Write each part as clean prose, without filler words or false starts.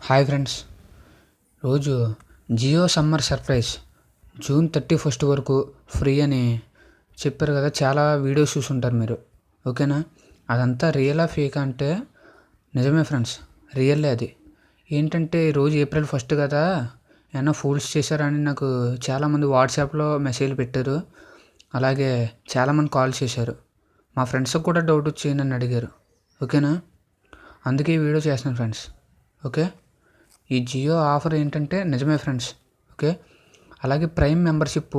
Hi friends, రోజు Jio summer surprise June 31 వరకు free అని చెప్పారు కదా. చాలా వీడియోస్ చూసుంటారు మీరు. ఓకేనా, అదంతా రియలా ఫేక్ అంటే నిజమే ఫ్రెండ్స్, రియల్లే. అది ఏంటంటే ఈరోజు ఏప్రిల్ 1 కదా, ఏమన్నా ఫూల్స్ చేశారని నాకు చాలామంది వాట్సాప్లో మెసేజ్లు పెట్టారు. అలాగే చాలామంది కాల్ చేశారు. మా ఫ్రెండ్స్కి కూడా డౌట్ వచ్చి నన్ను అడిగారు. ఓకేనా, అందుకే ఈ వీడియో చేస్తున్నాను ఫ్రెండ్స్. ఓకే, ఈ జియో ఆఫర్ ఏంటంటే నిజమే ఫ్రెండ్స్. ఓకే, అలాగే ప్రైమ్ మెంబర్షిప్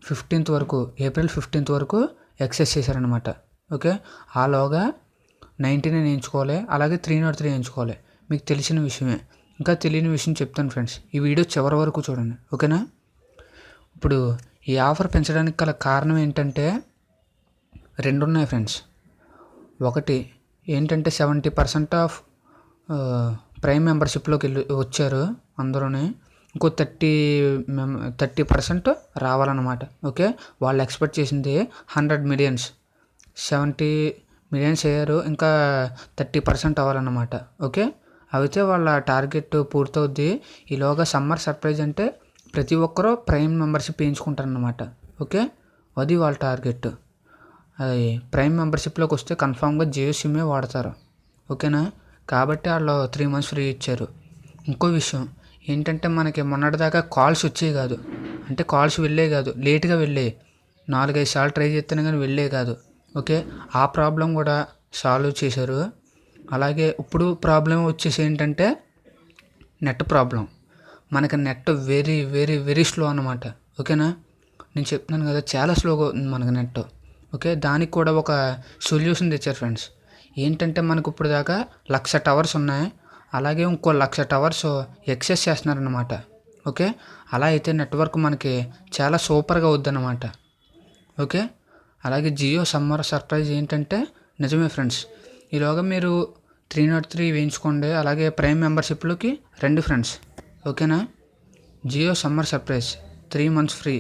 15th వరకు, ఏప్రిల్ 15th వరకు ఎక్సెస్ చేశారనమాట. ఓకే, ఆలోగా 99 వేయించుకోవాలి, అలాగే 303 వేయించుకోవాలి. మీకు తెలిసిన విషయమే. ఇంకా తెలియని విషయం చెప్తాను ఫ్రెండ్స్. ఈ వీడియో చివరి వరకు చూడండి. ఓకేనా, ఇప్పుడు ఈ ఆఫర్ పెంచడానికి గల కారణం ఏంటంటే 2 ఉన్నాయి ఫ్రెండ్స్. ఒకటి ఏంటంటే 70% ఆఫ్ ప్రైమ్ మెంబర్షిప్లోకి వచ్చారు అందరూని. ఇంకో 30% రావాలన్నమాట. ఓకే, వాళ్ళు ఎక్స్పెక్ట్ చేసింది 100 million, 70 million అయ్యారు. ఇంకా 30% అవ్వాలన్నమాట. ఓకే, అయితే వాళ్ళ టార్గెట్ పూర్తవుద్ది. ఈలోగా సమ్మర్ సర్ప్రైజ్ అంటే ప్రతి ఒక్కరూ ప్రైమ్ మెంబర్షిప్ వేయించుకుంటారన్నమాట. ఓకే, అది వాళ్ళ టార్గెట్. అది ప్రైమ్ మెంబర్షిప్లోకి వస్తే కన్ఫామ్గా జియో సిమ్మే వాడతారు. ఓకేనా, కాబట్టి వాళ్ళు 3 months ఫ్రీ ఇచ్చారు. ఇంకో విషయం ఏంటంటే మనకి మొన్నటిదాకా కాల్స్ వచ్చేవి కాదు. అంటే కాల్స్ వెళ్ళే కాదు, లేట్గా వెళ్ళేవి. 4-5 సార్లు ట్రై చేస్తేనే కానీ వెళ్ళే కాదు. ఓకే, ఆ ప్రాబ్లం కూడా సాల్వ్ చేశారు. అలాగే ఇప్పుడు ప్రాబ్లం వచ్చేసి ఏంటంటే నెట్ ప్రాబ్లం. మనకి net very very very slow అన్నమాట. ఓకేనా, నేను చెప్తున్నాను కదా, చాలా స్లోగా ఉంది మనకి నెట్. ఓకే, దానికి కూడా ఒక సొల్యూషన్ తెచ్చారు ఫ్రెండ్స్. ఏంటంటే మనకు ఇప్పుడు దాకా 1,00,000 టవర్స్ ఉన్నాయి. అలాగే ఇంకో 1,00,000 టవర్స్ ఎక్సెస్ చేస్తున్నారన్నమాట. ఓకే, అలా అయితే నెట్వర్క్ మనకి చాలా సూపర్గా అవుద్దన్నమాట. ఓకే, అలాగే జియో సమ్మర్ సర్ప్రైజ్ ఏంటంటే నిజమే ఫ్రెండ్స్. ఈలోగా మీరు 303 వేయించుకోండి. అలాగే ప్రైమ్ మెంబర్షిప్లోకి రండి ఫ్రెండ్స్. ఓకేనా, Jio summer surprise 3 months free.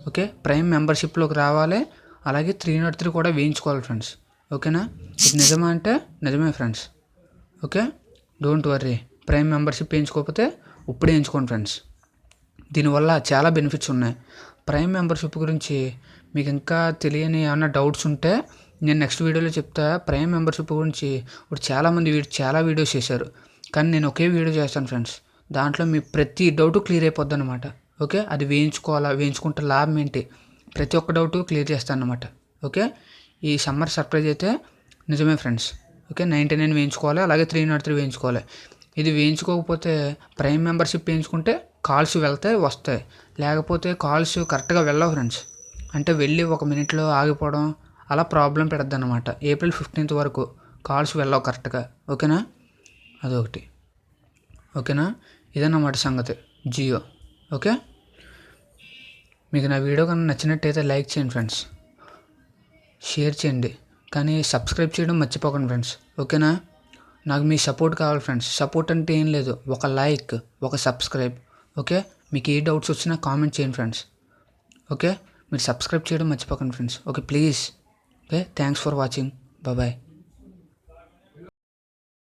Okay, prime మెంబర్షిప్లోకి రావాలి, అలాగే 303 కూడా వేయించుకోవాలి ఫ్రెండ్స్. ఓకేనా, ఇది నిజమా అంటే నిజమే friends. Okay, don't worry. Prime membership వేయించుకోకపోతే ఇప్పుడే వేయించుకోండి ఫ్రెండ్స్. దీనివల్ల చాలా బెనిఫిట్స్ ఉన్నాయి. ప్రైమ్ మెంబర్షిప్ గురించి మీకు ఇంకా తెలియని ఏమైనా డౌట్స్ ఉంటే నేను నెక్స్ట్ వీడియోలో చెప్తా. ప్రైమ్ మెంబర్షిప్ గురించి ఇప్పుడు చాలామంది చాలా వీడియోస్ చేశారు, కానీ నేను ఒకే వీడియో చేస్తాను ఫ్రెండ్స్. దాంట్లో మీ ప్రతి డౌట్ క్లియర్ అయిపోద్ది అనమాట. ఓకే, అది వేయించుకోవాలా, వేయించుకుంటే లాభం ఏంటి, ప్రతి ఒక్క డౌట్ క్లియర్ చేస్తాను అనమాట. ఓకే, ఈ సమ్మర్ సర్ప్రైజ్ అయితే నిజమే ఫ్రెండ్స్. ఓకే, 99 వేయించుకోవాలి, అలాగే 303 వేయించుకోవాలి. ఇది వేయించుకోకపోతే ప్రైమ్ మెంబర్షిప్ వేయించుకుంటే కాల్స్ వెళ్తాయి వస్తాయి, లేకపోతే కాల్స్ కరెక్ట్గా వెళ్ళవు ఫ్రెండ్స్. అంటే వెళ్ళి 1 minute ఆగిపోవడం అలా ప్రాబ్లం పెడద్ది అనమాట. ఏప్రిల్ 15th వరకు కాల్స్ వెళ్ళవు కరెక్ట్గా. ఓకేనా, అదొకటి. ఓకేనా, ఇదన్నమాట సంగతి జియో. ఓకే, మీకు నా వీడియో కన్నా నచ్చినట్టయితే లైక్ చేయండి ఫ్రెండ్స్, షేర్ చేయండి, కానీ సబ్స్క్రైబ్ చేయడం మర్చిపోకండి ఫ్రెండ్స్. ఓకేనా, నాకు మీ సపోర్ట్ కావాలి ఫ్రెండ్స్. సపోర్ట్ అంటే ఏం లేదు, ఒక లైక్, ఒక సబ్స్క్రైబ్. ఓకే, మీకు ఏ డౌట్స్ వచ్చినా కామెంట్ చేయండి ఫ్రెండ్స్. ఓకే, మీరు సబ్స్క్రైబ్ చేయడం మర్చిపోకండి friends. Okay, please. Okay, thanks for watching. Bye.